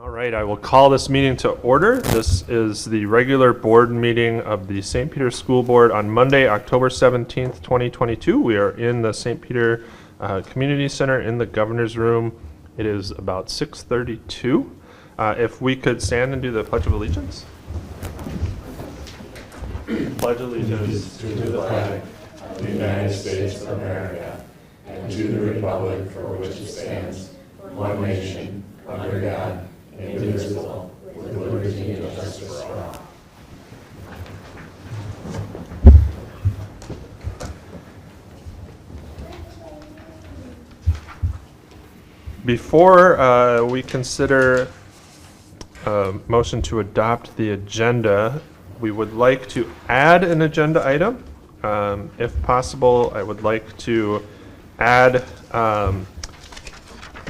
All right, I will call this meeting to order. This is the regular board meeting of the St. Peter School Board on Monday, October 17th, 2022. We are in the St. Peter Community Center in the Governor's Room. It is about 6:32. If we could stand and do the Pledge of Allegiance. Pledge allegiance to the flag of the United States of America and to the republic for which it stands, one nation, under God, indivisible, with liberty and justice for all. Before we consider a motion to adopt the agenda, we would like to add an agenda item. If possible, I would like to add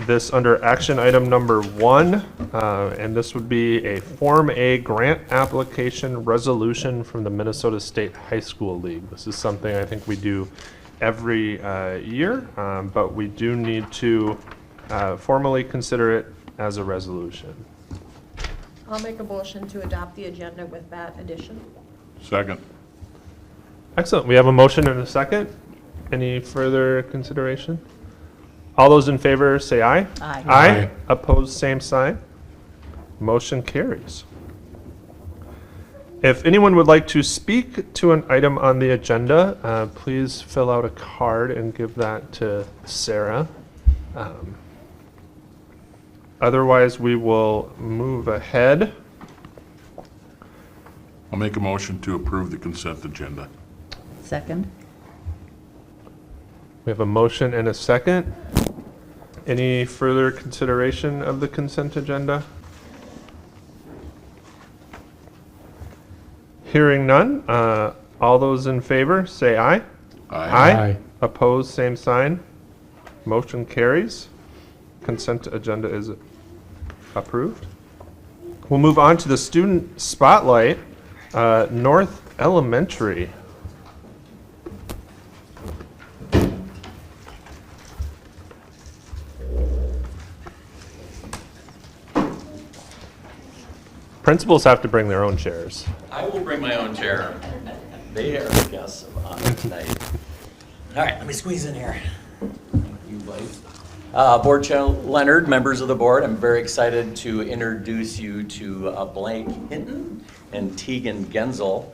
this under action item number 1, and this would be a Form A grant application resolution from the Minnesota State High School League. This is something I think we do every year, but we do need to formally consider it as a resolution. I'll make a motion to adopt the agenda with that addition. Second. Excellent. We have a motion and a second. Any further consideration? All those in favor say aye. Aye. Aye. Opposed, same sign. Motion carries. If anyone would like to speak to an item on the agenda, please fill out a card and give that to Sarah. Otherwise, we will move ahead. I'll make a motion to approve the consent agenda. Second. We have a motion and a second. Any further consideration of the consent agenda? Hearing none, all those in favor say aye. Aye. Opposed, same sign. Motion carries. Consent agenda is approved. We'll move on to the student spotlight. North Elementary. Principals have to bring their own chairs. I will bring my own chair. They are the guests of honor tonight. All right, let me squeeze in here. You Blake. Board Chair Leonard, members of the board, I'm very excited to introduce you to Blake Hinton and Tegan Genzel.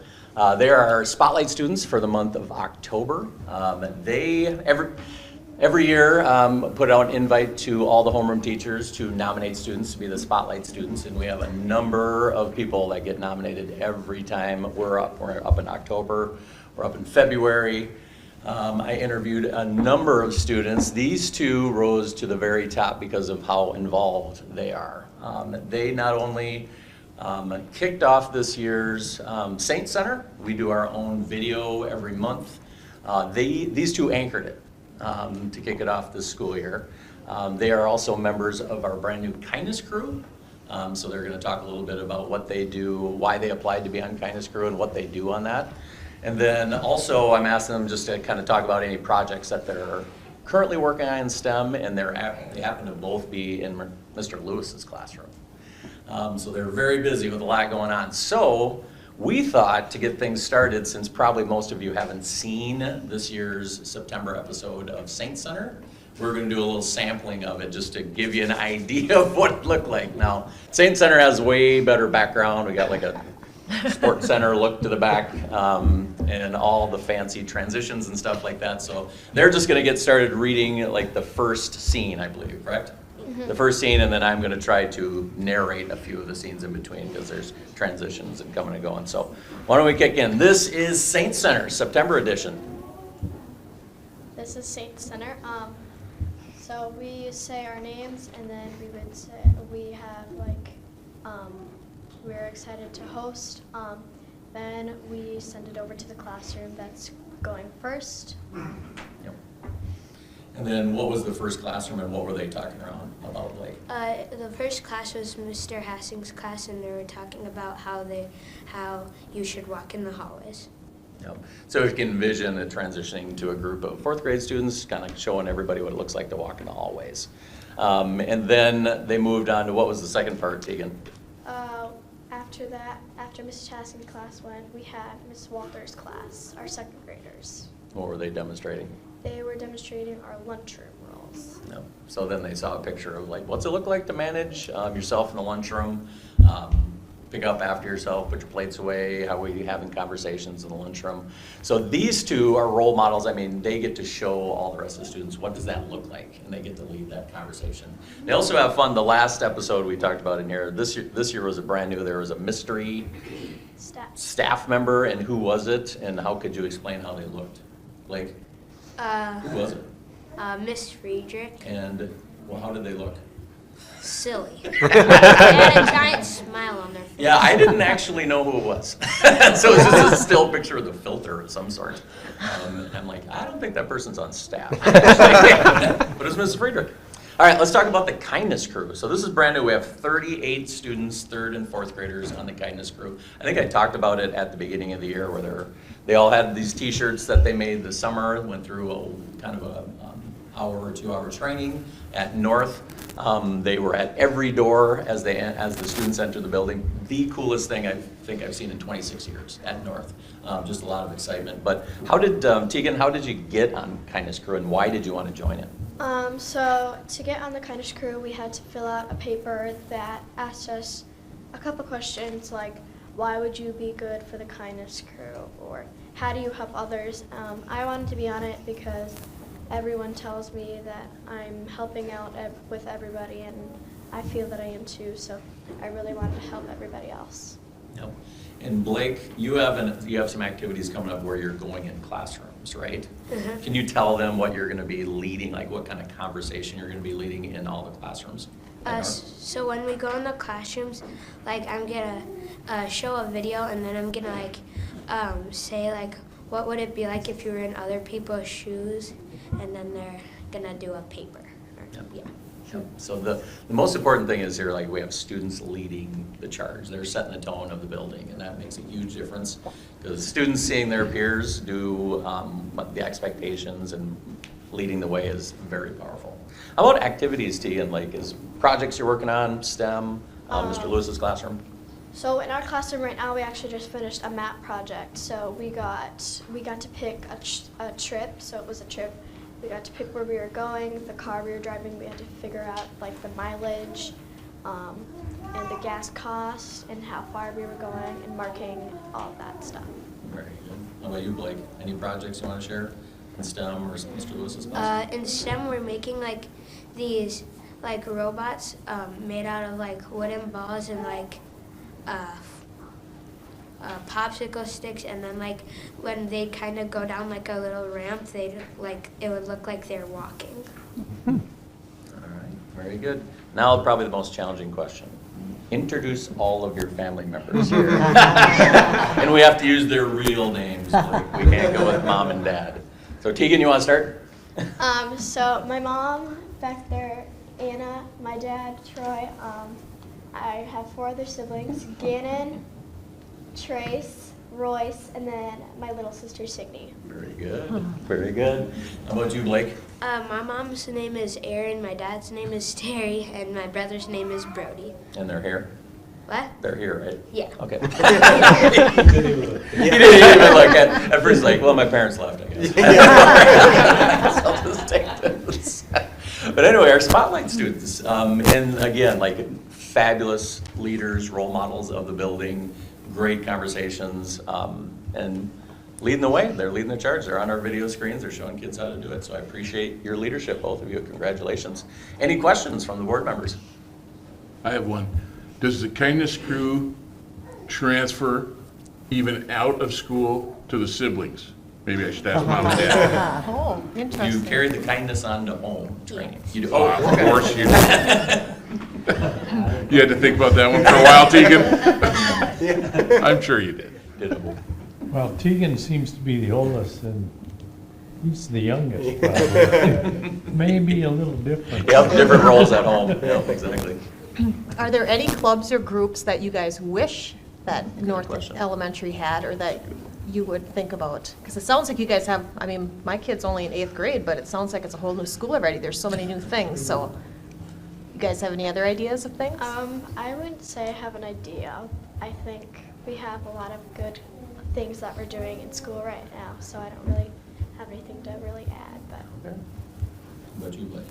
They are our Spotlight students for the month of October. They, every year, put out an invite to all the homeroom teachers to nominate students to be the Spotlight students, and we have a number of people that get nominated every time we're up. We're up in October, we're up in February. I interviewed a number of students. These two rose to the very top because of how involved they are. They not only kicked off this year's Saint Center. We do our own video every month. These two anchored it. To kick it off this school year. They are also members of our brand new Kindness Crew. So they're going to talk a little bit about what they do, why they applied to be on Kindness Crew, and what they do on that. And then also I'm asking them just to kind of talk about any projects that they're currently working on in STEM, and they happen to both be in Mr. Lewis's classroom. So they're very busy with a lot going on. So we thought to get things started, since probably most of you haven't seen this year's September episode of Saint Center, we're going to do a little sampling of it just to give you an idea of what it looked like. Now, Saint Center has way better background. We got like a sports center look to the back, and all the fancy transitions and stuff like that. So they're just going to get started reading like the first scene, I believe, correct? The first scene, and then I'm going to try to narrate a few of the scenes in between because there's transitions and coming and going. So why don't we kick in? This is Saint Center, September edition. This is Saint Center. So we say our names, and then we would say we have we're excited to host. Then we send it over to the classroom that's going first. Yep. And then what was the first classroom and what were they talking around about, Blake? The first class was Mr. Hassing's class, and they were talking about how you should walk in the hallways. Yep. So you can envision it transitioning to a group of fourth grade students, kind of showing everybody what it looks like to walk in the hallways. And then they moved on to, what was the second part, Tegan? After that, after Mrs. Chaskins' class went, we had Miss Walter's class, our second graders. What were they demonstrating? They were demonstrating our lunchroom roles. No. So then they saw a picture of like, what's it look like to manage yourself in the lunchroom? Pick up after yourself, put your plates away, how are you having conversations in the lunchroom? So these two are role models. I mean, they get to show all the rest of the students what does that look like, and they get to lead that conversation. They also have fun. The last episode we talked about in here, this year was a brand new, there was a mystery staff member, and who was it, and how could you explain how they looked? Blake? Who was it? Miss Friedrich. And, well, how did they look? Silly. They had a giant smile on their face. Yeah, I didn't actually know who it was. So it's just a still picture of the filter of some sort. And I'm like, I don't think that person's on staff. But it's Mrs. Friedrich. All right, let's talk about the kindness crew. So this is brand new. We have 38 students, 3rd and 4th graders on the kindness crew. I think I talked about it at the beginning of the year where they all had these t-shirts that they made this summer, went through a kind of a hour or 2 hour training at North. They were at every door as the students entered the building. The coolest thing I think I've seen in 26 years at North. Just a lot of excitement. But how did, Tegan, how did you get on Kindness Crew and why did you want to join it? So to get on the Kindness Crew, we had to fill out a paper that asked us a couple questions like, why would you be good for the Kindness Crew? Or how do you help others? I wanted to be on it because everyone tells me that I'm helping out with everybody, and I feel that I am too, so I really wanted to help everybody else. Yep. And Blake, you have some activities coming up where you're going in classrooms, right? Mm-hmm. Can you tell them what you're going to be leading, like what kind of conversation you're going to be leading in all the classrooms? So when we go in the classrooms, like I'm gonna show a video, and then I'm gonna like say like, what would it be like if you were in other people's shoes, and then they're gonna do a paper. Yep. Yeah. Yep. So the most important thing is here, like we have students leading the charge. They're setting the tone of the building, and that makes a huge difference because students seeing their peers do the expectations and leading the way is very powerful. How about activities, Tegan? Like, is projects you're working on, STEM, Mr. Lewis's classroom? So in our classroom right now, we actually just finished a map project. So we got to pick a trip. So it was a trip. We got to pick where we were going, the car we were driving. We had to figure out like the mileage, and the gas cost, and how far we were going, and marking all of that stuff. Very good. How about you, Blake? Any projects you want to share in STEM or Mr. Lewis's class? In STEM, we're making like these like robots made out of like wooden balls and like popsicle sticks, and then like when they kind of go down like a little ramp, they like it would look like they're walking. All right, very good. Now probably the most challenging question. Introduce all of your family members here. And we have to use their real names. Like, we can't go with mom and dad. So Tegan, you want to start? So my mom back there, Anna, my dad, Troy. I have 4 other siblings, Gannon, Trace, Royce, and then my little sister, Signe. Very good, very good. How about you, Blake? My mom's name is Erin, my dad's name is Terry, and my brother's name is Brody. And they're here? What? They're here, right? Yeah. Okay. He didn't even look at first like, well, my parents left, I guess. I'll just take this. But anyway, our spotlight students, and again, like fabulous leaders, role models of the building, great conversations, and leading the way. They're leading the charge. They're on our video screens. They're showing kids how to do it. So I appreciate your leadership, both of you. Congratulations. Any questions from the board members? I have one. Does the kindness crew transfer even out of school to the siblings? Maybe I should ask mom and dad. Oh, You interesting. carry the kindness on to home training. You do. Oh, of course you did. You had to think about that one for a while, Tegan? I'm sure you did. Well, Tegan seems to be the oldest, and he's the youngest, probably. Maybe a little different. Yep, different roles at home. Yep, exactly. Are there any clubs or groups that you guys wish that North question. Elementary had, or that you would think about? Because it sounds like you guys have, I mean, my kid's only in 8th grade, but it sounds like it's a whole new school already. There's so many new things, so. You guys have any other ideas of things? I wouldn't say I have an idea. I think we have a lot of good things that we're doing in school right now, so I don't really have anything to really add, but. What about you, Blake?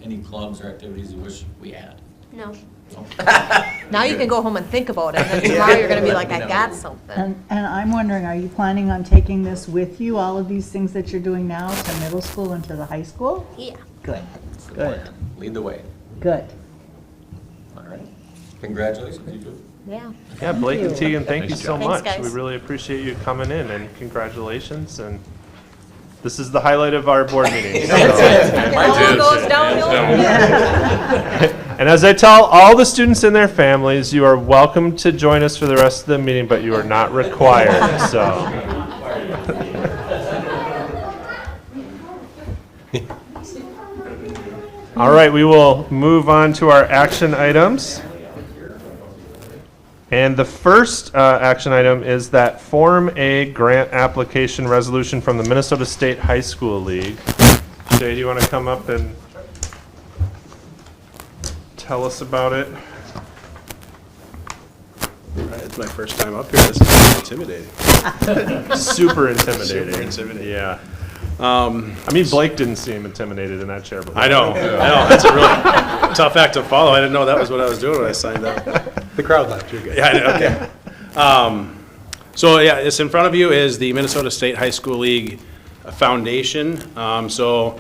Any clubs or activities you wish we had? No. Now you can go home and think about it, and then tomorrow you're gonna be like, I got something. And I'm wondering, are you planning on taking this with you, all of these things that you're doing now, to middle school and to the high school? Yeah. Good, That's the good, plan. Lead the way. good. All right. Congratulations, you two. Yeah. Yeah, Blake and you. Tegan, thank you Nice so job. much. Thanks, guys. We really appreciate you coming in, and congratulations. And this is the highlight of our board meeting. It all Mine too. goes downhill. And as I tell all the students and their families, you are welcome to join us for the rest of the meeting, but you are not required, so. All right, we will move on to our action items. And the first action item is that Form A grant application resolution from the Minnesota State High School League. Jay, do you want to come up and tell us about it? It's my first time up here. This is intimidating. Super intimidating. Super intimidating. Yeah. I mean, Blake didn't seem intimidated in that chair before. I know. That's a really tough act to follow. I didn't know that was what I was doing when I signed up. The crowd laughed. You're good. Yeah, I know. Okay. So yeah, this in front of you is the Minnesota State High School League Foundation. What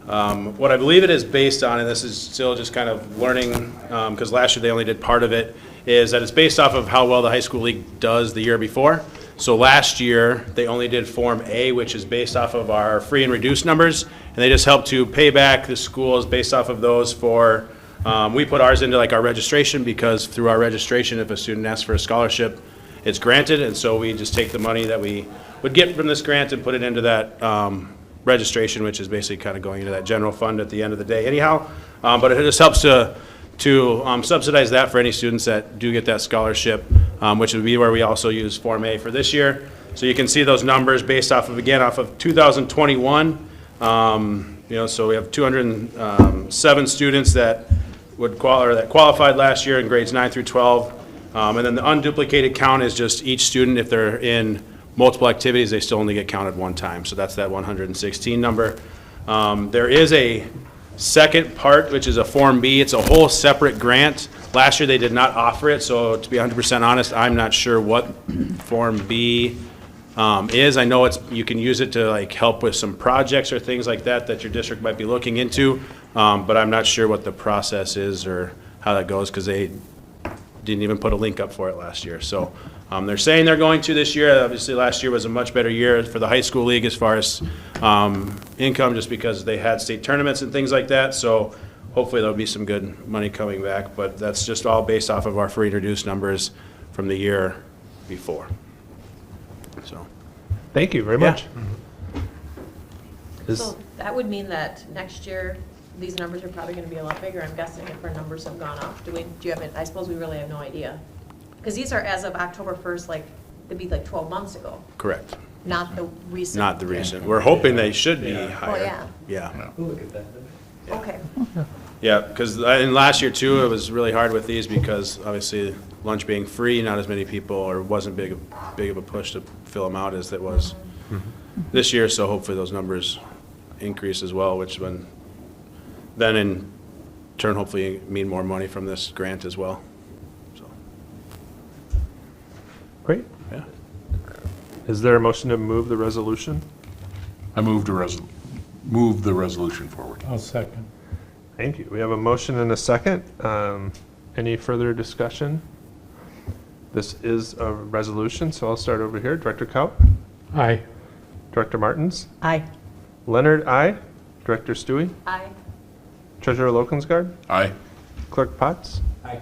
I believe it is based on, and this is still just kind of learning, because last year they only did part of it, is that it's based off of how well the high school league does the year before. So last year, they only did Form A, which is based off of our free and reduced numbers, and they just help to pay back the schools based off of those for, we put ours into like our registration, because through our registration, if a student asks for a scholarship, it's granted, and so we just take the money that we would get from this grant and put it into that registration, which is basically kind of going into that general fund at the end of the day anyhow. But it just helps to subsidize that for any students that do get that scholarship, which would be where we also use Form A for this year. So you can see those numbers based off of, again, off of 2021. So we have 207 students that qualified last year in grades 9 through 12. And then the unduplicated count is just each student, if they're in multiple activities, they still only get counted one time. So that's that 116 number. There is a second part, which is a Form B. It's a whole separate grant. Last year, they did not offer it, so to be 100% honest, I'm not sure what Form B is. I know you can use it to like help with some projects or things like that that your district might be looking into, but I'm not sure what the process is or how that goes, because they didn't even put a link up for it last year. So they're saying they're going to this year. Obviously, last year was a much better year for the high school league as far as income, just because they had state tournaments and things like that. So hopefully there'll be some good money coming back. But that's just all based off of our free and reduced numbers from the year before. So Thank you very much. So that would mean that next year, these numbers are probably gonna be a lot bigger, I'm guessing, if our numbers have gone up. Do you have it? I suppose we really have no idea. Because these are as of October 1st, like, it'd be like 12 months ago, correct. not the recent. Not the recent. We're hoping they should be higher. yeah. Yeah. Okay. Yeah, because in last year too, it was really hard with these because obviously lunch being free, not as many people, or wasn't big of a push to fill them out as it was this year. So hopefully those numbers increase as well, which then in turn hopefully mean more money from this grant as well. So Great. yeah. Is there a motion to move the resolution? I move the resolution forward. I'll second. Thank you. We have a motion and a second. Any further discussion? This is a resolution, so I'll start over here. Director Kaup? Aye. Director Martins? Aye. Leonard, aye. Director Stewie? Aye. Treasurer Lokensgaard? Aye. Clerk Potts? Aye.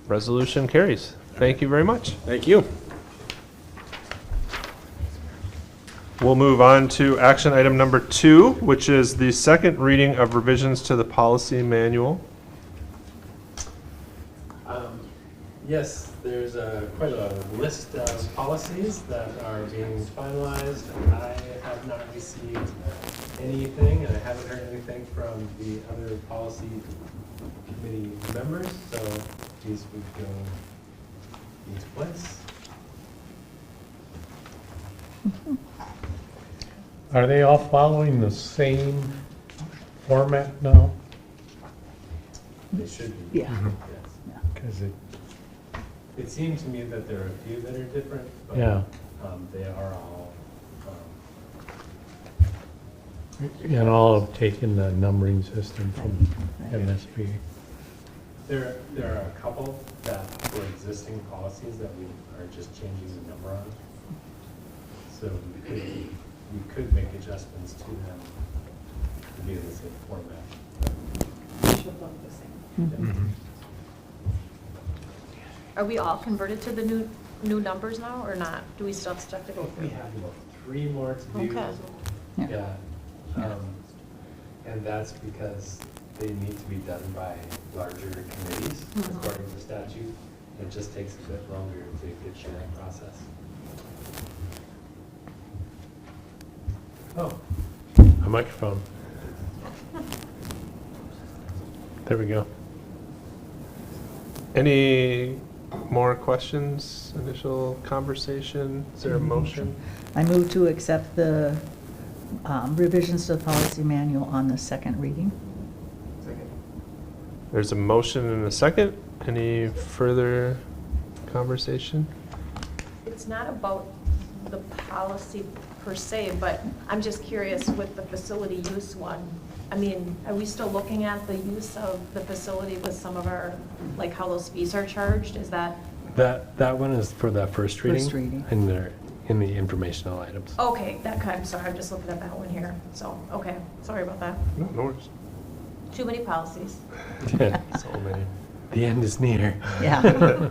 Resolution carries. Thank you very much. Thank you. We'll move on to action item number 2, which is the second reading of revisions to the policy manual. Yes, there's quite a list of policies that are being finalized. I have not received anything, and I haven't heard anything think, from the other policy committee members, so these would go into place. Are they all following the same format now? They should be. Yeah. Yes. Because It seemed to me that there are a few that are different, but yeah, they are all, and all have taken the numbering system from MSP. there are a couple that were existing policies that we are just changing the number on. So we could make adjustments to them to be in the same format. Mhm. Are we all converted to the new numbers now, or not? Do we still have stuff to go We through? have about 3 more to do. Okay. Yeah. And that's because they need to be done by larger committees Mhm. according to statute. It just takes a bit longer to get through that process. Oh, A microphone. There we go. Any more questions, initial conversation? Is there a motion? I move to accept the revisions to the policy manual on the second reading. There's a motion and a second. Any further conversation? It's not about the policy per se, but I'm just curious with the facility use one. I mean, are we still looking at the use of the facility with some of our, like how those fees are charged? Is that, That one is for the first reading. First reading. And they're in the informational items. okay, I'm sorry, I'm just looking at that one here. So, okay, sorry about that. No, no worries. Too many policies. So many. The end is near. Yeah.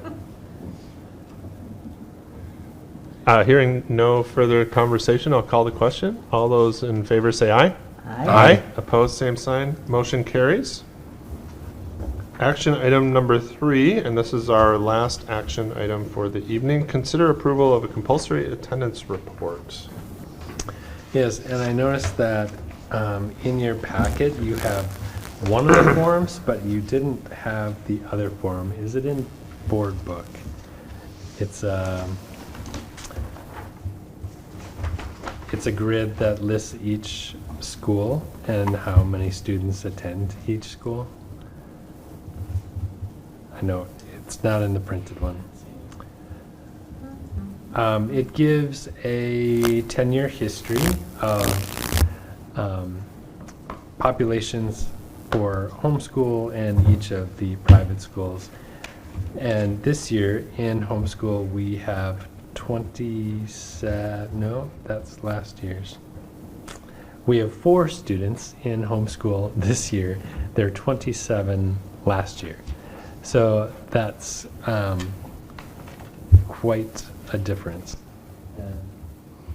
Hearing no further conversation, I'll call the question. All those in favor say aye. Aye. Opposed, same sign. Motion carries. Action item number 3, and this is our last action item for the evening. Consider approval of a compulsory attendance report. Yes, and I noticed that in your packet, you have one of the forms, but you didn't have the other form. Is it in board book? It's a grid that lists each school and how many students attend each school. I know it's not in the printed one. It gives a 10-year history of populations for homeschool and each of the private schools. And this year in homeschool, we have 27, no, that's last year's. We have 4 students in homeschool this year. There are 27 last year. So that's quite a difference. And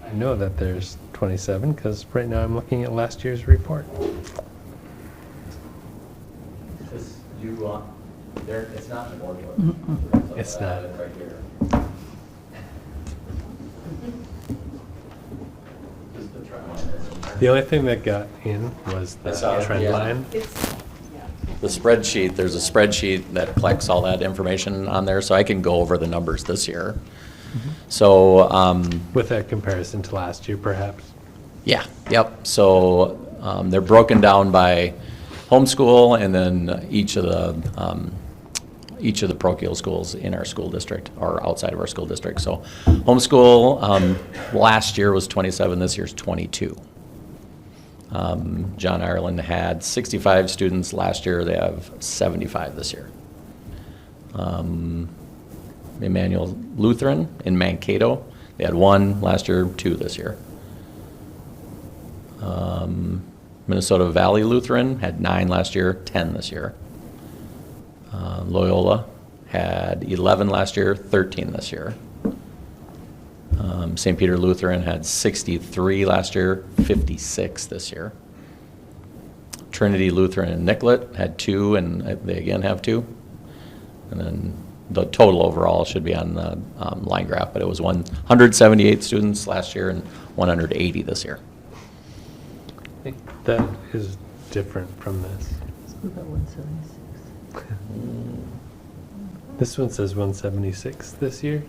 I know that there's 27 because right now I'm looking at last year's report. It's not in the board book. It's not. Right here. The only thing that got in was the trend line. The spreadsheet, there's a spreadsheet that collects all that information on there, so I can go over the numbers this year. So, With that comparison to last year, perhaps. yeah, yep. So they're broken down by homeschool and then each of the parochial schools in our school district or outside of our school district. So homeschool last year was 27, this year's 22. John Ireland had 65 students last year. They have 75 this year. Emmanuel Lutheran in Mankato, they had 1 last year, 2 this year. Minnesota Valley Lutheran had 9 last year, 10 this year. Loyola had 11 last year, 13 this year. St. Peter Lutheran had 63 last year, 56 this year. Trinity Lutheran in Nicollet had 2, and they again have 2. And then the total overall should be on the line graph, but it was 178 students last year and 180 this year. That is different from this. We've got 176. This one says 176 this year,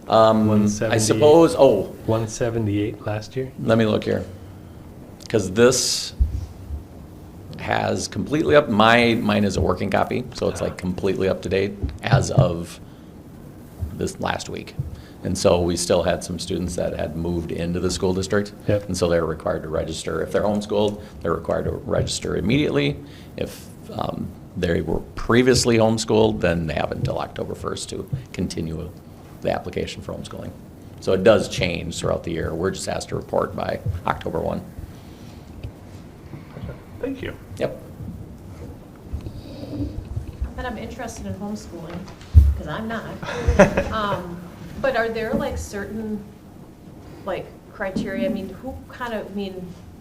I 178. suppose, 178 last year. let me look here. Because this has completely mine is a working copy, so it's like completely up to date as of this last week. And so we still had some students that had moved into the school district. Yep. And so they're required to register. If they're homeschooled, they're required to register immediately. If they were previously homeschooled, then they have until October 1st to continue the application for homeschooling. So it does change throughout the year. We're just asked to report by October 1. Thank you. Yep. And I'm interested in homeschooling, because I'm not. But are there like certain, like, criteria? I mean,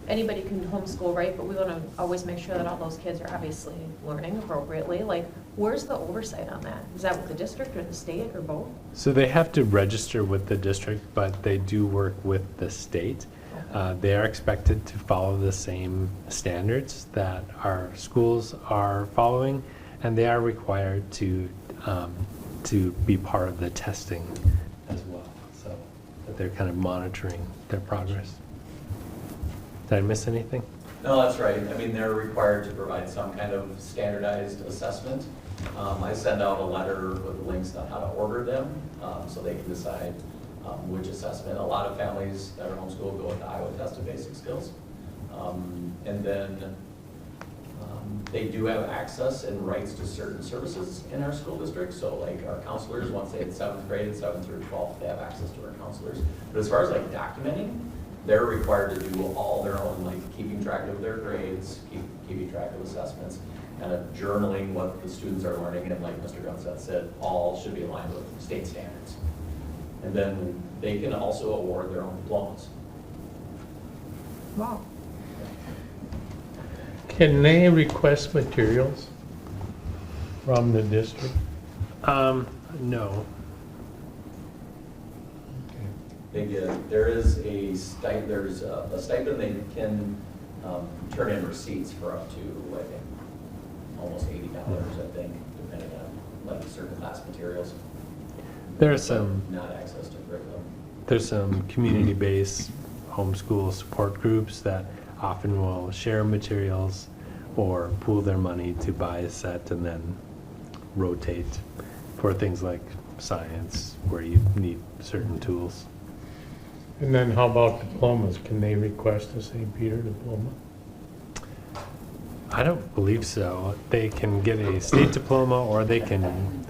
anybody can homeschool, right? But we want to always make sure that all those kids are obviously learning appropriately. Like, where's the oversight on that? Is that with the district or the state or both? So they have to register with the district, but they do work with the state. They are expected to follow the same standards that our schools are following, and they are required to be part of the testing as well, so that they're kind of monitoring their progress. Did I miss anything? No, that's right. I mean, they're required to provide some kind of standardized assessment. I send out a letter with links on how to order them, so they can decide which assessment. A lot of families that are homeschooled go with the Iowa Test of Basic Skills. And then they do have access and rights to certain services in our school district. So like our counselors, once they hit 7th grade, 7th through 12th, they have access to our counselors. But as far as like documenting, they're required to do all their own, like keeping track of their grades, keeping track of assessments, kind of journaling what the students are learning. And like Mr. Gunset said, all should be aligned with state standards. And then they can also award their own diplomas. Wow. Can they request materials from the district? No. There is a stipend, they can turn in receipts for up to, I think, almost $80, I think, depending on like certain class materials. There's some Not access to curriculum. There's some community-based homeschool support groups that often will share materials or pool their money to buy a set and then rotate for things like science where you need certain tools. And then how about diplomas? Can they request a St. Peter diploma? I don't believe so. They can get a state diploma or they can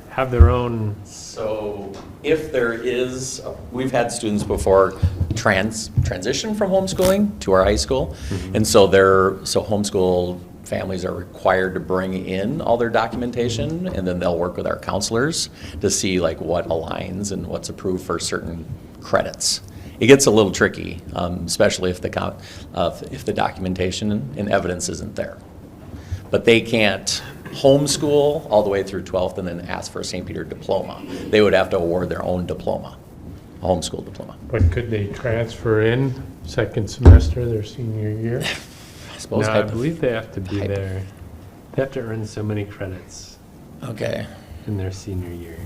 have their own. So if there is, we've had students before transition from homeschooling to our high school. And so homeschool families are required to bring in all their documentation, and then they'll work with our counselors to see like what aligns and what's approved for certain credits. It gets a little tricky, especially if the documentation and evidence isn't there. But they can't homeschool all the way through 12th and then ask for a St. Peter diploma. They would have to award their own diploma, a homeschool diploma. But could they transfer in second semester their senior year? I suppose. No, I believe they have to be there. They have to earn so many credits Okay. in their senior year.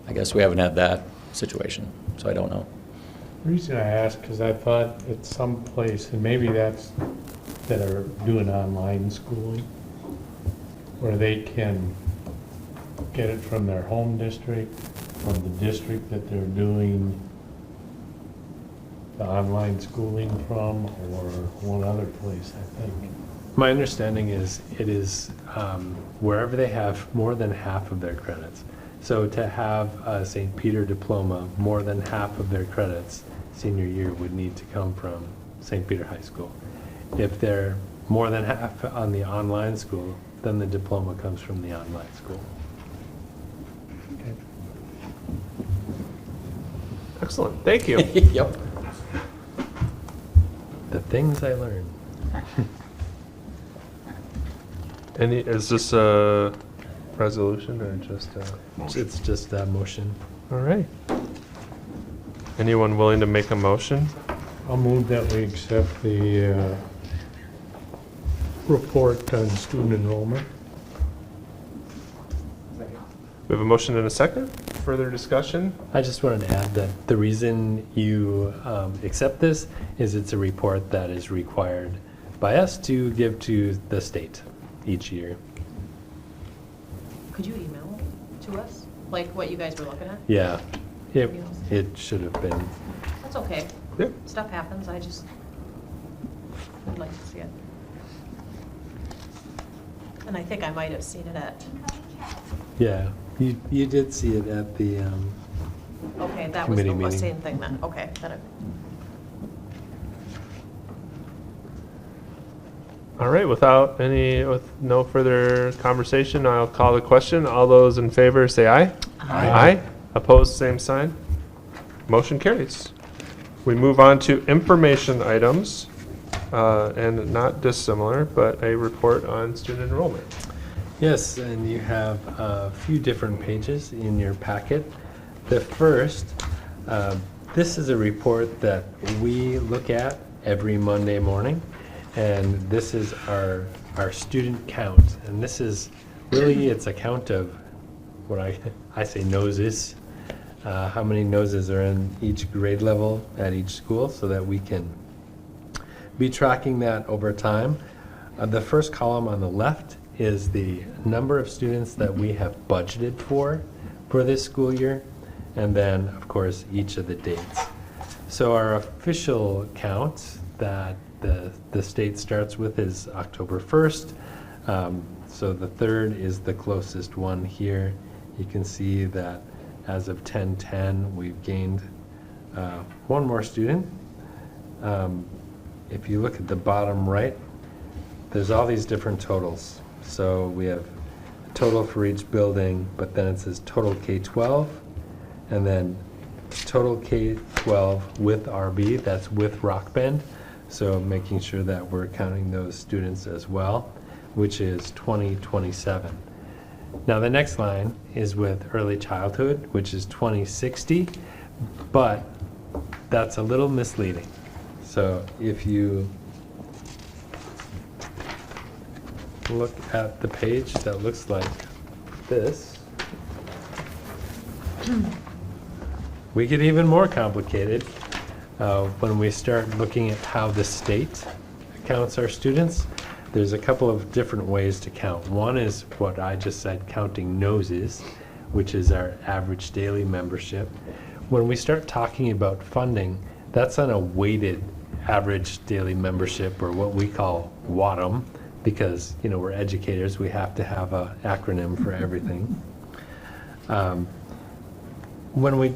I guess we haven't had that situation, so I don't know. The reason I ask, because I thought at some place, and maybe that's that are doing online schooling, where they can get it from their home district, from the district that they're doing the online schooling from, or one other place, I think. My understanding is it is wherever they have more than half of their credits. So to have a St. Peter diploma, more than half of their credits senior year would need to come from St. Peter High School. If they're more than half on the online school, then the diploma comes from the online school. Okay. Excellent, thank you. Yep. The things I learned. Is this a resolution or just a? It's just a motion. All right. Anyone willing to make a motion? I'll move that we accept the report on student enrollment. We have a motion and a second. Further discussion? I just wanted to add that the reason you accept this is it's a report that is required by us to give to the state each year. Could you email it to us, like what you guys were looking at? Yeah, it should have been. That's okay. Yep. Stuff happens, I just would like to see it. And I think I might have seen it at, Yeah, you did see it at the, okay, that was Committee the meeting. same thing then, okay. All right, with no further conversation, I'll call the question. All those in favor say aye. Aye. Opposed, same sign. Motion carries. We move on to information items, and not dissimilar, but a report on student enrollment. yes, and you have a few different pages in your packet. The first, this is a report that we look at every Monday morning, and this is our student count. And this is really, it's a count of what I say noses, how many noses are in each grade level at each school, so that we can be tracking that over time. The first column on the left is the number of students that we have budgeted for this school year, and then, of course, each of the dates. So our official count that the state starts with is October 1st. So the 3rd is the closest one here. You can see that as of 10/10, we've gained one more student. If you look at the bottom right, there's all these different totals. So we have a total for each building, but then it says total K-12, and then total K-12 with RB, that's with Rock Bend. So making sure that we're counting those students as well, which is 2027. Now the next line is with early childhood, which is 2060, but that's a little misleading. So if you look at the page that looks like this, we get even more complicated when we start looking at how the state counts our students. There's a couple of different ways to count. One is what I just said, counting noses, which is our average daily membership. When we start talking about funding, that's on a weighted average daily membership, or what we call WADM, because we're educators, we have to have an acronym for everything. When we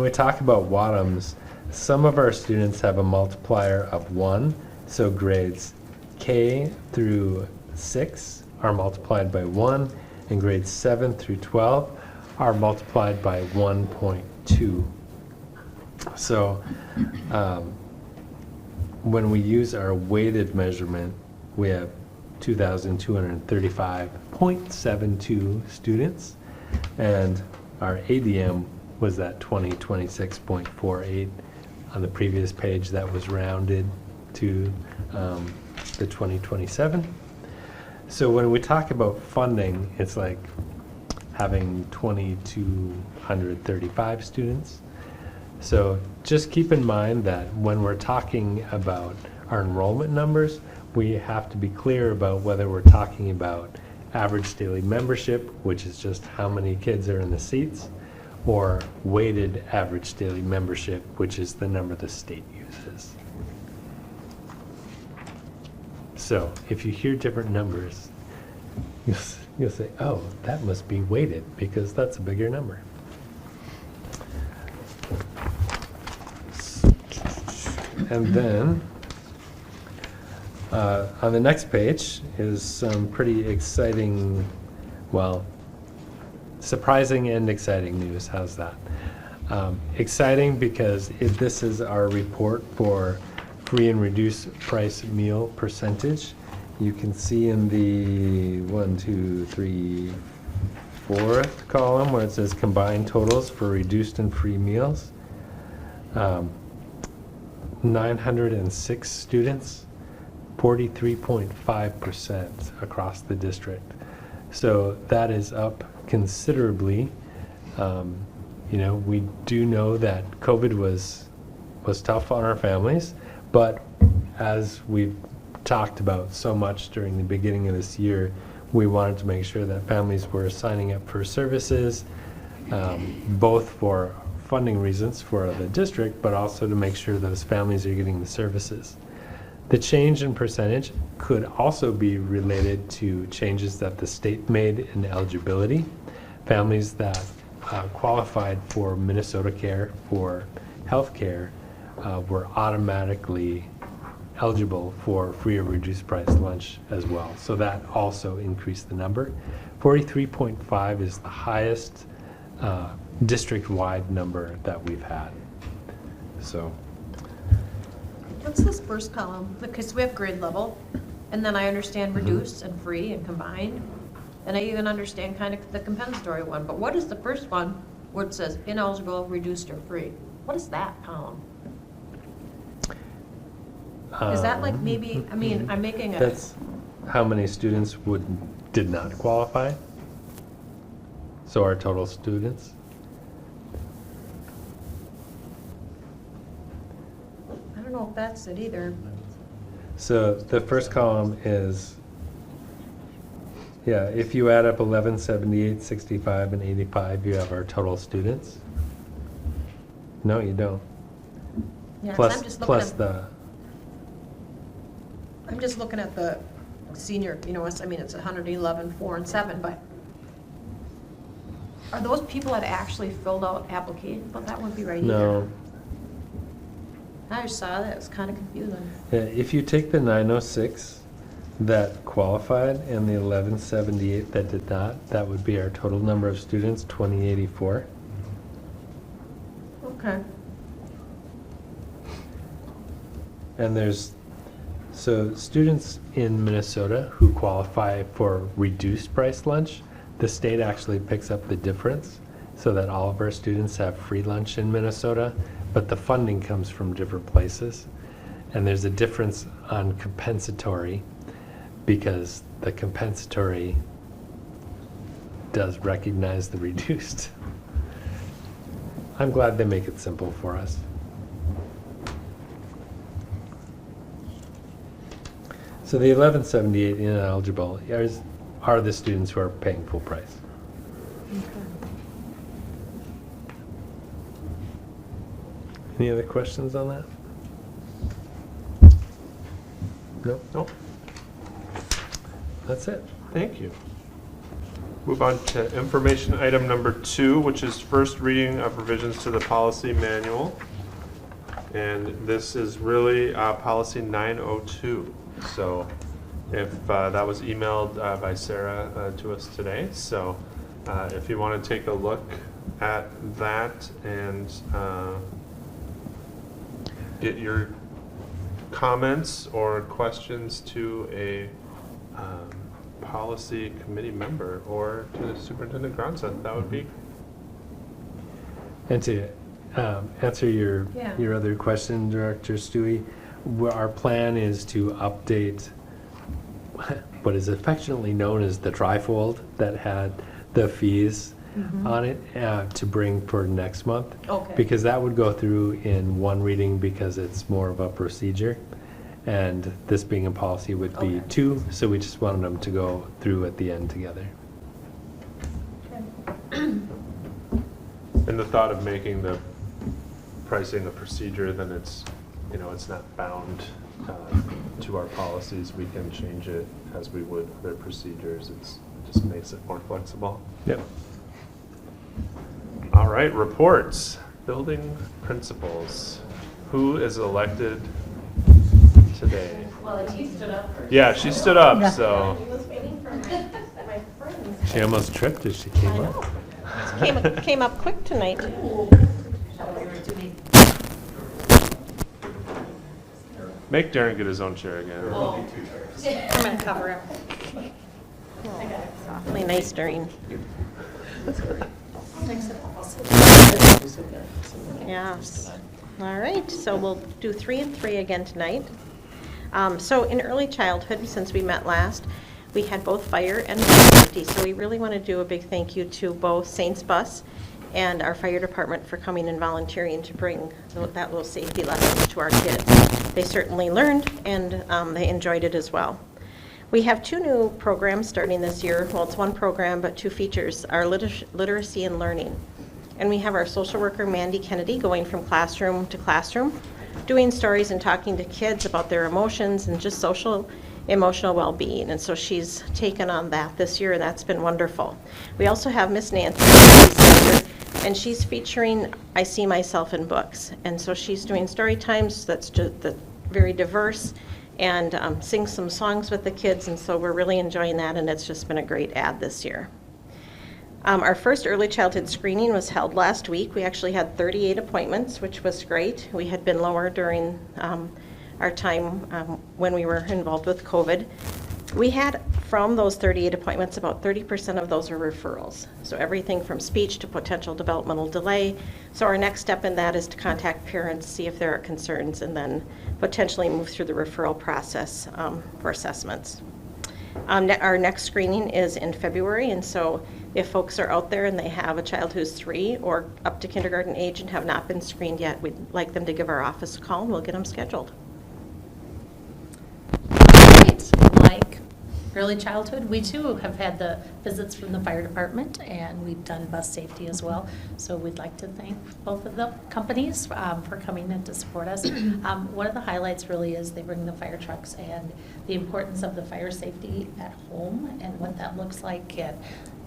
talk about WADMs, some of our students have a multiplier of 1, so grades K through 6 are multiplied by 1, and grades 7 through 12 are multiplied by 1.2. So when we use our weighted measurement, we have 2,235.72 students, and our ADM was that 2026.48 on the previous page. That was rounded to the 2027. So when we talk about funding, it's like having 2,235 students. So just keep in mind that when we're talking about our enrollment numbers, we have to be clear about whether we're talking about average daily membership, which is just how many kids are in the seats, or weighted average daily membership, which is the number the state uses. So if you hear different numbers, you'll say, oh, that must be weighted because that's a bigger number. And then on the next page is some pretty exciting, well, surprising and exciting news. How's that? Exciting because this is our report for free and reduced price meal percentage. You can see in the 4th column where it says combined totals for reduced and free meals. 906 students, 43.5% across the district. So that is up considerably. We do know that COVID was tough on our families, but as we've talked about so much during the beginning of this year, we wanted to make sure that families were signing up for services, both for funding reasons for the district, but also to make sure those families are getting the services. The change in percentage could also be related to changes that the state made in eligibility. Families that qualified for Minnesota Care for health care were automatically eligible for free or reduced price lunch as well. So that also increased the number. 43.5 is the highest district-wide number that we've had. So. What's this first column? Because we have grade level, and then I understand reduced and free and combined, and I even understand kind of the compensatory one, but what is the first one where it says ineligible, reduced, or free? What is that column? Is that like maybe, I mean, I'm making a. That's how many students did not qualify? So our total students? I don't know if that's it either. So the first column is, yeah, if you add up 11, 78, 65, and 85, you have our total students. No, you don't. Yeah, 'cause Plus the, I'm just looking at the senior, I mean, it's 111, 4, and 7, but are those people that actually filled out applications? But that wouldn't be right either. no. I just saw that, it was kind of confusing. Yeah, if you take the 906 that qualified and the 1178 that did not, that would be our total number of students, 2084. Okay. And so students in Minnesota who qualify for reduced price lunch, the state actually picks up the difference so that all of our students have free lunch in Minnesota, but the funding comes from different places. And there's a difference on compensatory because the compensatory does recognize the reduced. I'm glad they make it simple for us. So the 1178 ineligible are the students who are paying full price. Any other questions on that? No? Nope. That's it. Thank you. Move on to information item number 2, which is first reading of revisions to the policy manual. And this is really policy 902. So if that was emailed by Sarah to us today. So if you want to take a look at that and get your comments or questions to a policy committee member or to the Superintendent Gronza, that would be. And to answer your Yeah. other question, Director Stewie, our plan is to update what is affectionately known as the trifold that had the fees on it to bring for next month. Okay. Because that would go through in one reading because it's more of a procedure. And this being a policy would be Okay. 2, so we just wanted them to go through at the end together. And the thought of making the pricing a procedure, then it's, it's not bound to our policies. We can change it as we would other procedures. It just makes it more flexible. Yep. All right, reports. Building principals. Who is elected today? Well, she stood up first. Yeah, she stood up, Yeah. so. I was waiting for my friends. She almost tripped as she came up. Came up quick tonight. Make Darren get his own chair again. I'm gonna cover him. Awfully nice, Doreen. Yes. All right, so we'll do 3 and 3 again tonight. So in early childhood, since we met last, we had both fire and bus safety. So we really want to do a big thank you to both Saints Bus and our fire department for coming and volunteering to bring that little safety lessons to our kids. They certainly learned, and they enjoyed it as well. We have 2 new programs starting this year. Well, it's 1 program, but 2 features, our literacy and learning. And we have our social worker, Mandy Kennedy, going from classroom to classroom, doing stories and talking to kids about their emotions and just emotional well-being. And so she's taken on that this year, and that's been wonderful. We also have Miss Nancy, and she's featuring I See Myself in Books. And so she's doing story times that's very diverse, and sings some songs with the kids, and so we're really enjoying that, and it's just been a great ad this year. Our first early childhood screening was held last week. We actually had 38 appointments, which was great. We had been lower during our time when we were involved with COVID. We had, from those 38 appointments, about 30% of those are referrals. So everything from speech to potential developmental delay. So our next step in that is to contact parents, see if there are concerns, and then potentially move through the referral process for assessments. Our next screening is in February, and so if folks are out there and they have a child who's 3 or up to kindergarten age and have not been screened yet, we'd like them to give our office a call and we'll get them scheduled. Right. Like early childhood, we too have had the visits from the fire department, and we've done bus safety as well. So we'd like to thank both of the companies for coming in to support us. One of the highlights really is they bring the fire trucks and the importance of the fire safety at home and what that looks like. And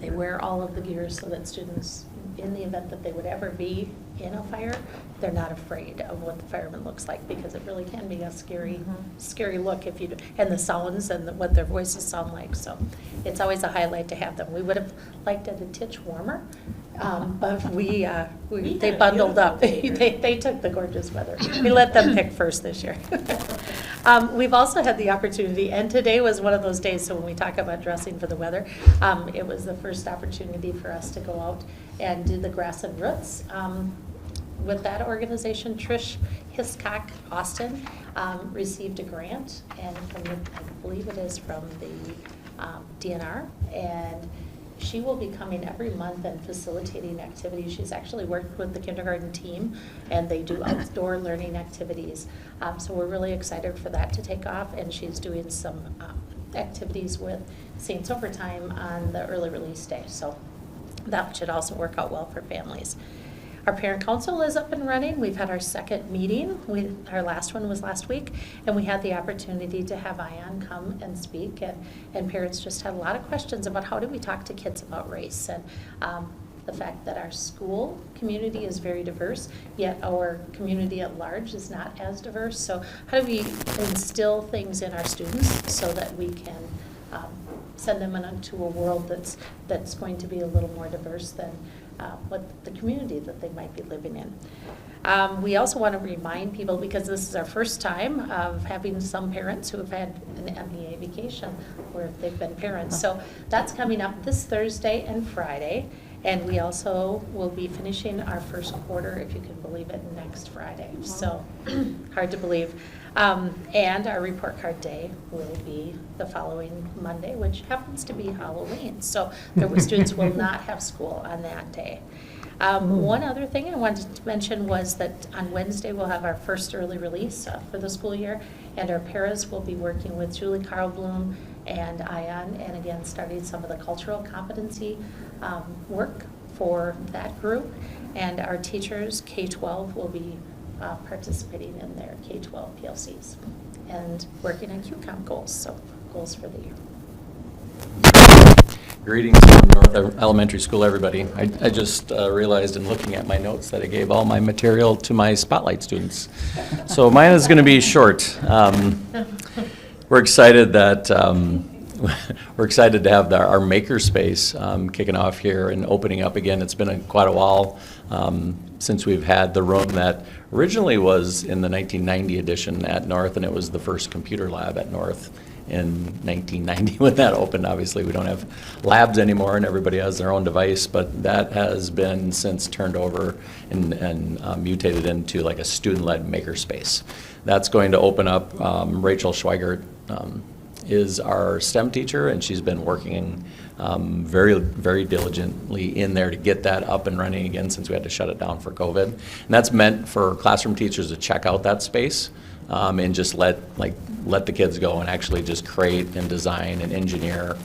they wear all of the gear so that students, in the event that they would ever be in a fire, they're not afraid of what the fireman looks like, because it really can be a scary, scary look if you do, and the sounds and what their voices sound like. So it's always a highlight to have them. We would have liked it a titch warmer, but they bundled up. They took the gorgeous weather. We let them pick first this year. We've also had the opportunity, and today was one of those days, so when we talk about dressing for the weather, it was the first opportunity for us to go out and do the grass and roots. With that organization, Trish Hiscock Austin received a grant, and from I believe it is from the DNR, and she will be coming every month and facilitating activities. She's actually worked with the kindergarten team, and they do outdoor learning activities. So we're really excited for that to take off, and she's doing some activities with Saints Overtime on the early release day. So that should also work out well for families. Our parent council is up and running. We've had our second meeting. Our last one was last week, and we had the opportunity to have Ion come and speak, and parents just had a lot of questions about how do we talk to kids about race, and the fact that our school community is very diverse, yet our community at large is not as diverse. So how do we instill things in our students so that we can send them into a world that's going to be a little more diverse than what the community that they might be living in. We also want to remind people, because this is our first time of having some parents who have had an MEA vacation where they've been parents. So that's coming up this Thursday and Friday. And we also will be finishing our first quarter, if you can believe it, next Friday. So hard to believe. And our report card day will be the following Monday, which happens to be Halloween. So students will not have school on that day. One other thing I wanted to mention was that on Wednesday we'll have our first early release for the school year, and our paras will be working with Julie Carlbloom and Ion, and again starting some of the cultural competency work for that group. And our teachers, K-12, will be participating in their K-12 PLCs and working on QCOM goals, so goals for the year. Greetings from North Elementary School, everybody. I just realized in looking at my notes that I gave all my material to my Spotlight students. So mine is going to be short. We're excited that we're excited to have our makerspace kicking off here and opening up again. It's been quite a while since we've had the room that originally was in the 1990 edition at North, and it was the first computer lab at North. in 1990 when that opened. Obviously, we don't have labs anymore and everybody has their own device, but that has been since turned over and mutated into like a student-led makerspace. That's going to open up. Rachel Schweigert is our STEM teacher, and she's been working very, very diligently in there to get that up and running again since we had to shut it down for COVID. And that's meant for classroom teachers to check out that space and just let the kids go and actually just create and design and engineer,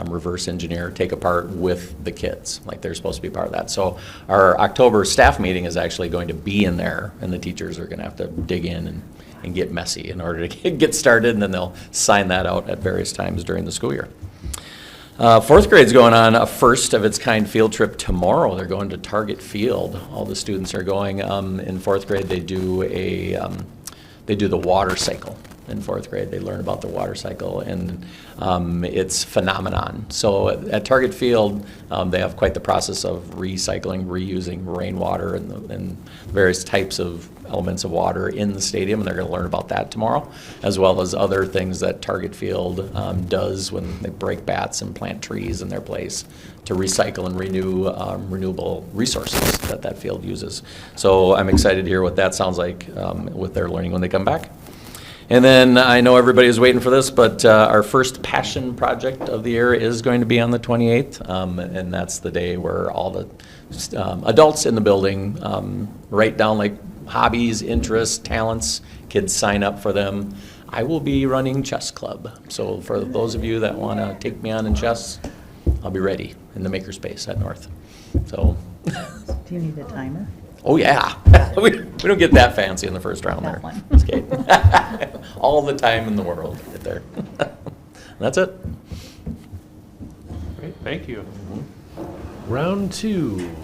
reverse engineer, take apart with the kids. Like they're supposed to be part of that. So our October staff meeting is actually going to be in there, and the teachers are going to have to dig in and get messy in order to get started, and then they'll sign that out at various times during the school year. Fourth grade's going on a first of its kind field trip tomorrow. They're going to Target Field. All the students are going. In fourth grade, they do the water cycle. In fourth grade, they learn about the water cycle, and it's phenomenon. So at Target Field, they have quite the process of recycling, reusing rainwater and various types of elements of water in the stadium, and they're going to learn about that tomorrow, as well as other things that Target Field does when they break bats and plant trees in their place to recycle and renew renewable resources that field uses. So I'm excited to hear what that sounds like with their learning when they come back. And then I know everybody's waiting for this, but our first passion project of the year is going to be on the 28th, and that's the day where all the adults in the building write down like hobbies, interests, talents. Kids sign up for them. I will be running chess club, so for those of you that want to take me on in chess, I'll be ready in the makerspace at North. So. Do you need a timer? Oh, yeah. we don't get that fancy in the first round there. That one. Just kidding. All the time in the world right there. That's it. Great, thank you. Round 2.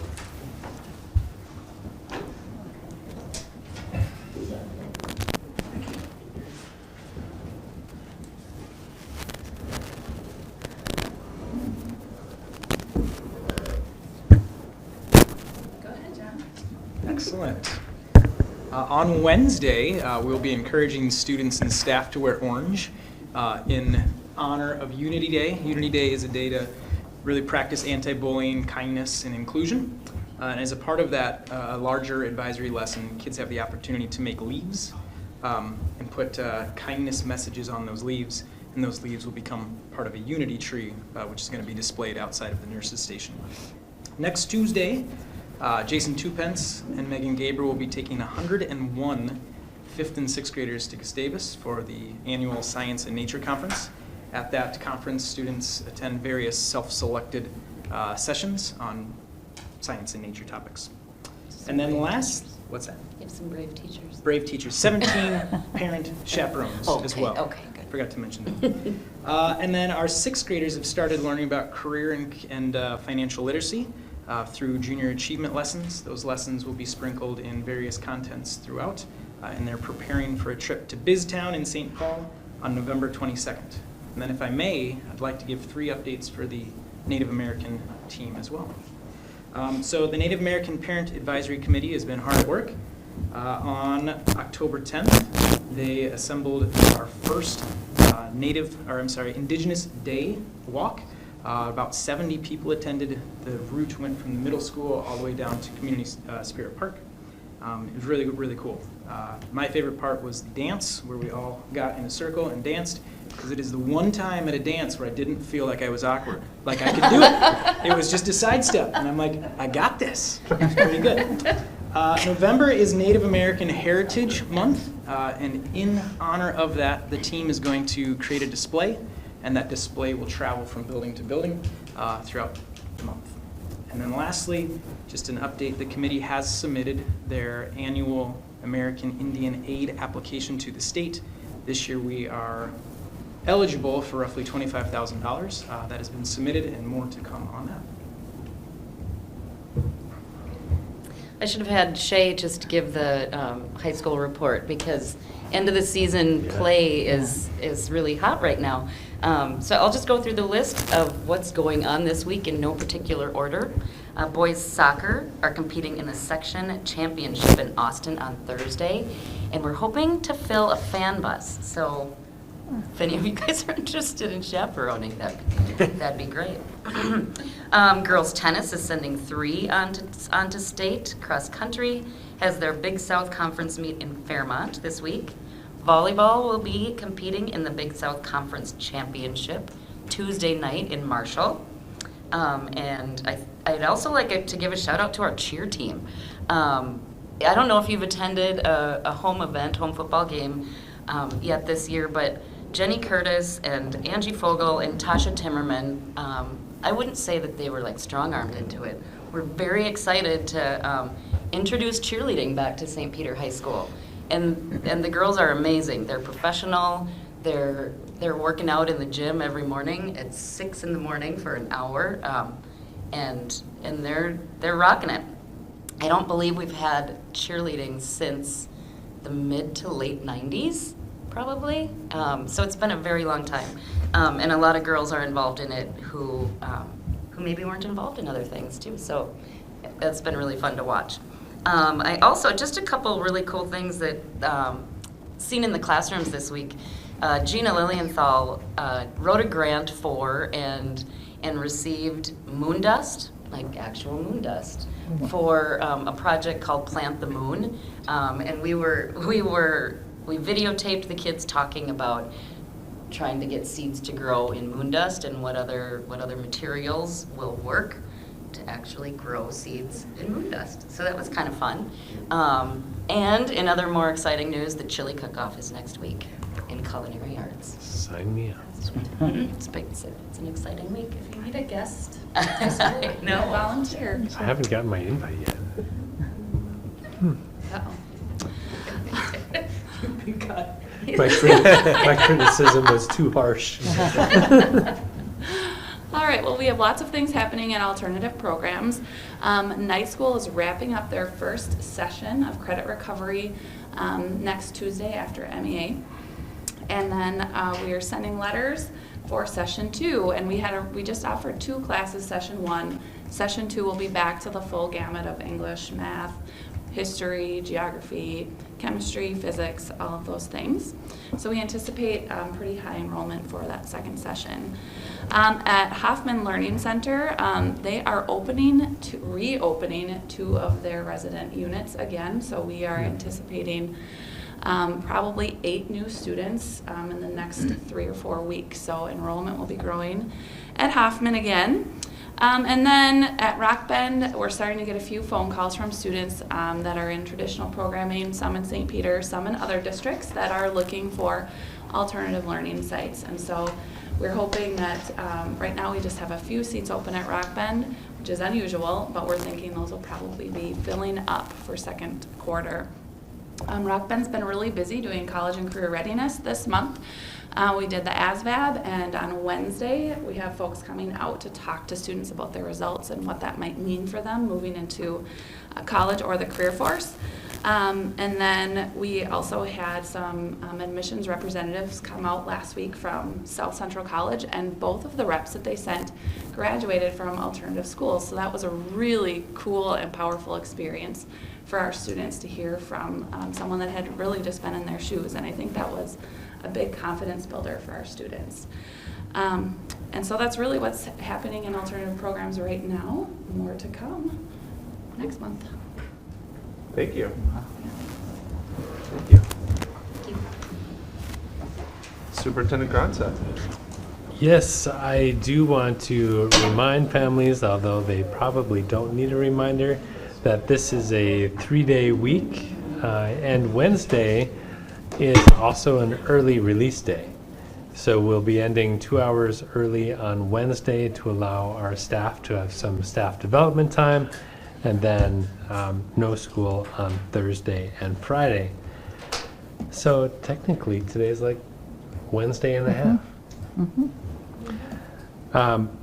Excellent. On Wednesday, we'll be encouraging students and staff to wear orange in honor of Unity Day. Unity Day is a day to really practice anti-bullying, kindness, and inclusion. And as a part of that larger advisory lesson, kids have the opportunity to make leaves and put kindness messages on those leaves, and those leaves will become part of a Unity tree, which is going to be displayed outside of the nurses' station. Next Tuesday, Jason Tupence and Megan Gabriel will be taking 101 5th and 6th graders to Gustavus for the annual Science and Nature Conference. At that conference, students attend various self-selected sessions on science and nature topics. And then last, what's that? You have some brave teachers. Brave teachers, 17 parent chaperones as well. Okay, good. Forgot to mention that. And then our 6th graders have started learning about career and financial literacy through junior achievement lessons. Those lessons will be sprinkled in various contents throughout, and they're preparing for a trip to BizTown in St. Paul on November 22nd. And then if I may, I'd like to give 3 updates for the Native American team as well. So the Native American Parent Advisory Committee has been hard at work. On October 10th, they assembled our first Indigenous Day walk. About 70 people attended. The route went from the middle school all the way down to Community Spirit Park. It was really, really cool. My favorite part was the dance, where we all got in a circle and danced, because it is the one time at a dance where I didn't feel like I was awkward. Like I could do it. It was just a sidestep, and I'm like, I got this. It's pretty good. November is Native American Heritage Month, and in honor of that, the team is going to create a display, and that display will travel from building to building throughout the month. And then lastly, just an update, the committee has submitted their annual American Indian Aid application to the state. This year we are eligible for roughly $25,000. That has been submitted, and more to come on that. I should have had Shay just give the high school report, because end of the season play is really hot right now. So I'll just go through the list of what's going on this week in no particular order. Boys soccer are competing in the section championship in Austin on Thursday, and we're hoping to fill a fan bus. So If any of you guys are interested in chaperoning, that'd be great. Girls tennis is sending 3 onto state. Cross country has their Big South Conference meet in Fairmont this week. Volleyball will be competing in the Big South Conference Championship Tuesday night in Marshall. And I'd also like to give a shout out to our cheer team. I don't know if you've attended a home event, home football game yet this year, but Jenny Curtis and Angie Fogel and Tasha Timmerman, I wouldn't say that they were like strong-armed into it. We're very excited to introduce cheerleading back to St. Peter High School. And the girls are amazing. They're professional. They're working out in the gym every morning at 6 in the morning for an hour, and they're rocking it. I don't believe we've had cheerleading since the mid to late 90s, probably. So it's been a very long time, and a lot of girls are involved in it who maybe weren't involved in other things too. So it's been really fun to watch. I also, just a couple really cool things that seen in the classrooms this week. Gina Lilienthal wrote a grant for and received moon dust, like actual moon dust, for a project called Plant the Moon. And we videotaped the kids talking about trying to get seeds to grow in moon dust and what other materials will work to actually grow seeds in moon dust. So that was kind of fun. And in other more exciting news, the chili cook-off is next week in culinary arts. Sign me up. It's an exciting week. If you need a guest, No. volunteer. I haven't gotten my invite yet. My criticism was too harsh. All right, well, we have lots of things happening in alternative programs. Night School is wrapping up their first session of credit recovery next Tuesday after MEA. And then we are sending letters for session 2, and we just offered 2 classes session 1. Session 2 will be back to the full gamut of English, math, history, geography, chemistry, physics, all of those things. So we anticipate pretty high enrollment for that second session. At Hoffman Learning Center, they are reopening 2 of their resident units again. So we are anticipating probably 8 new students in the next 3 or 4 weeks. So enrollment will be growing at Hoffman again. And then at Rock Bend, we're starting to get a few phone calls from students that are in traditional programming, some in St. Peter, some in other districts that are looking for alternative learning sites. And so we're hoping that right now we just have a few seats open at Rock Bend, which is unusual, but we're thinking those will probably be filling up for second quarter. Rock Bend's been really busy doing college and career readiness this month. We did the ASVAB, and on Wednesday we have folks coming out to talk to students about their results and what that might mean for them moving into college or the career force. And then we also had some admissions representatives come out last week from South Central College, and both of the reps that they sent graduated from alternative schools. So that was a really cool and powerful experience for our students to hear from someone that had really just been in their shoes, and I think that was a big confidence builder for our students. And so that's really what's happening in alternative programs right now. More to come next month. Thank you. Thank you. Superintendent Gronseth. Yes, I do want to remind families, although they probably don't need a reminder, that this is a 3-day week, and Wednesday is also an early release day. So we'll be ending 2 hours early on Wednesday to allow our staff to have some staff development time, and then no school on Thursday and Friday. So technically today's like Wednesday and a half.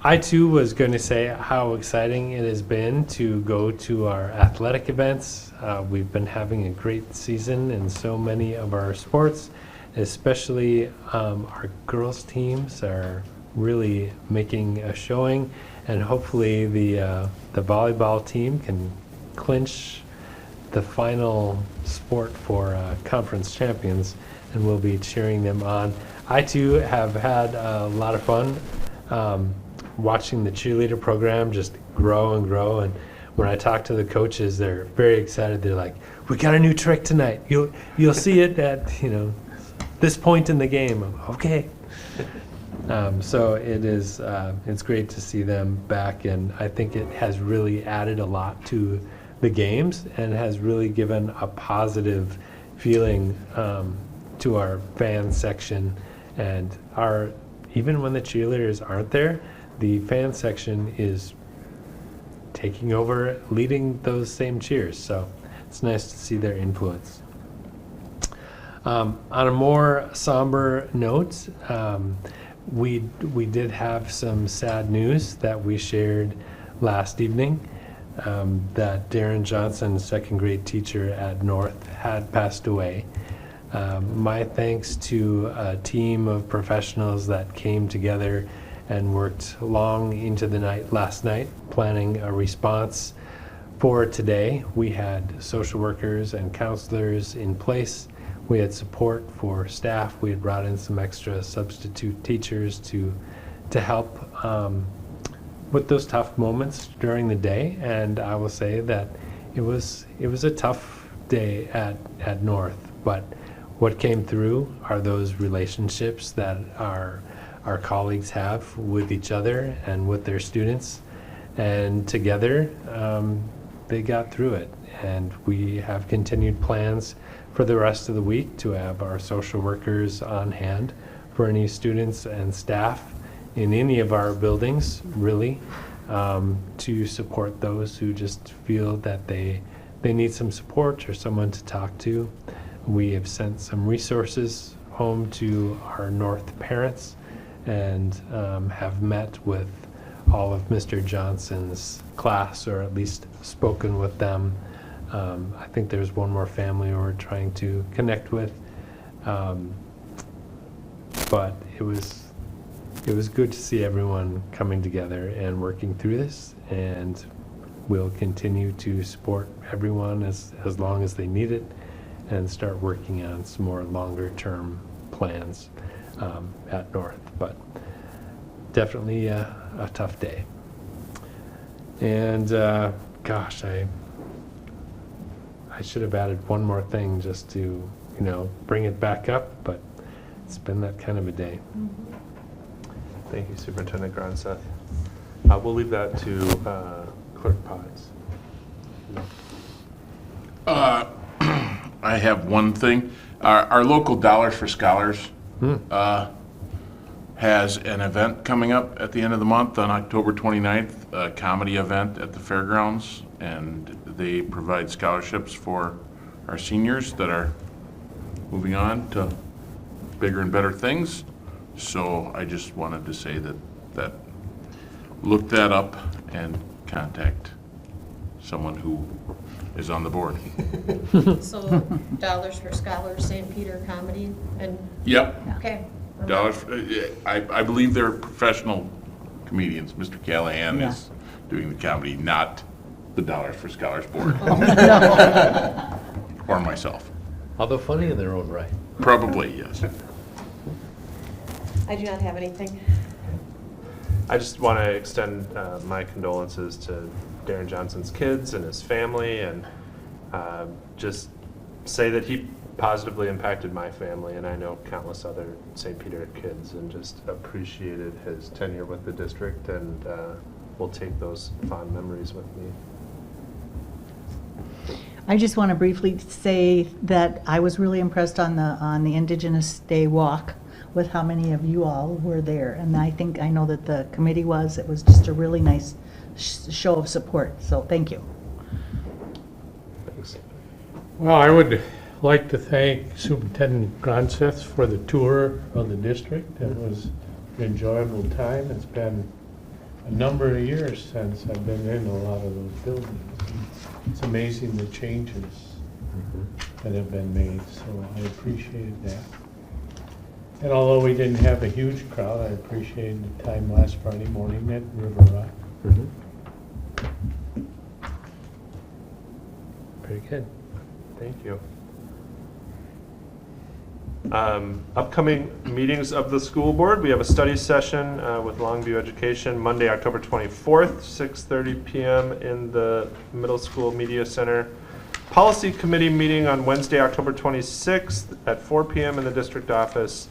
I too was going to say how exciting it has been to go to our athletic events. We've been having a great season in so many of our sports, especially our girls teams are really making a showing, and hopefully the volleyball team can clinch the final sport for conference champions, and we'll be cheering them on. I too have had a lot of fun watching the cheerleader program just grow and grow. And when I talk to the coaches, they're very excited. They're like, "We got a new trick tonight. You'll see it at this point in the game." Okay. So it is. It's great to see them back, and I think it has really added a lot to the games and has really given a positive feeling to our fan section. And even when the cheerleaders aren't there, the fan section is taking over, leading those same cheers. So it's nice to see their influence. On a more somber note, we did have some sad news that we shared last evening, that Darren Johnson, second grade teacher at North, had passed away. My thanks to a team of professionals that came together and worked long into the night last night planning a response for today. We had social workers and counselors in place. We had support for staff. We had brought in some extra substitute teachers to help with those tough moments during the day. And I will say that it was a tough day at North, but what came through are those relationships that our colleagues have with each other and with their students, and together they got through it. And we have continued plans for the rest of the week to have our social workers on hand for any students and staff in any of our buildings, really, to support those who just feel that they need some support or someone to talk to. We have sent some resources home to our North parents and have met with all of Mr. Johnson's class, or at least spoken with them. I think there's one more family we're trying to connect with. But it was good to see everyone coming together and working through this, and we'll continue to support everyone as long as they need it, and start working on some more longer term plans at North. But definitely a tough day. And gosh, I should have added one more thing just to bring it back up, but it's been that kind of a day. Thank you, Superintendent Gronseth. We'll leave that to Clerk Potts. I have one thing. Our local Dollars for Scholars has an event coming up at the end of the month on October 29th, a comedy event at the fairgrounds, and they provide scholarships for our seniors that are moving on to bigger and better things. So I just wanted to say that look that up and contact someone who is on the board. So Dollars for Scholars, St. Peter Comedy, and, Yep. okay. Dollars, I believe they're professional comedians. Mr. Callahan is doing the comedy, not the Dollars for Scholars board. Or myself. Although funny in their own right. Probably, yes. I do not have anything. I just want to extend my condolences to Darren Johnson's kids and his family, and just say that he positively impacted my family, and I know countless other St. Peter kids, and just appreciated his tenure with the district, and will take those fond memories with me. I just want to briefly say that I was really impressed on the Indigenous Day walk with how many of you all were there. And I know that the committee was. It was just a really nice show of support. So thank you. Thanks. Well, I would like to thank Superintendent Gronseth for the tour of the district. It was an enjoyable time. It's been a number of years since I've been in a lot of those buildings. It's amazing the changes that have been made, so I appreciated that. And although we didn't have a huge crowd, I appreciated the time last Friday morning at River Rock. Very good. Thank you. Upcoming meetings of the school board, we have a study session with Longview Education, Monday, October 24th, 6:30 PM in the Middle School Media Center. Policy Committee meeting on Wednesday, October 26th at 4 PM in the district office.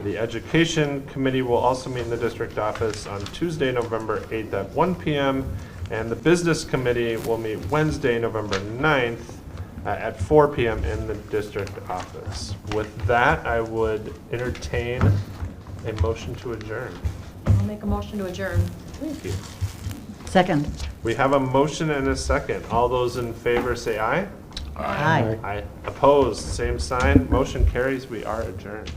The Education Committee will also meet in the district office on Tuesday, November 8th at 1 PM. And the Business Committee will meet Wednesday, November 9th at 4 PM in the district office. With that, I would entertain a motion to adjourn. I'll make a motion to adjourn. Thank you. Second. We have a motion and a second. All those in favor say aye. Aye. Aye. Opposed, same sign. Motion carries. We are adjourned.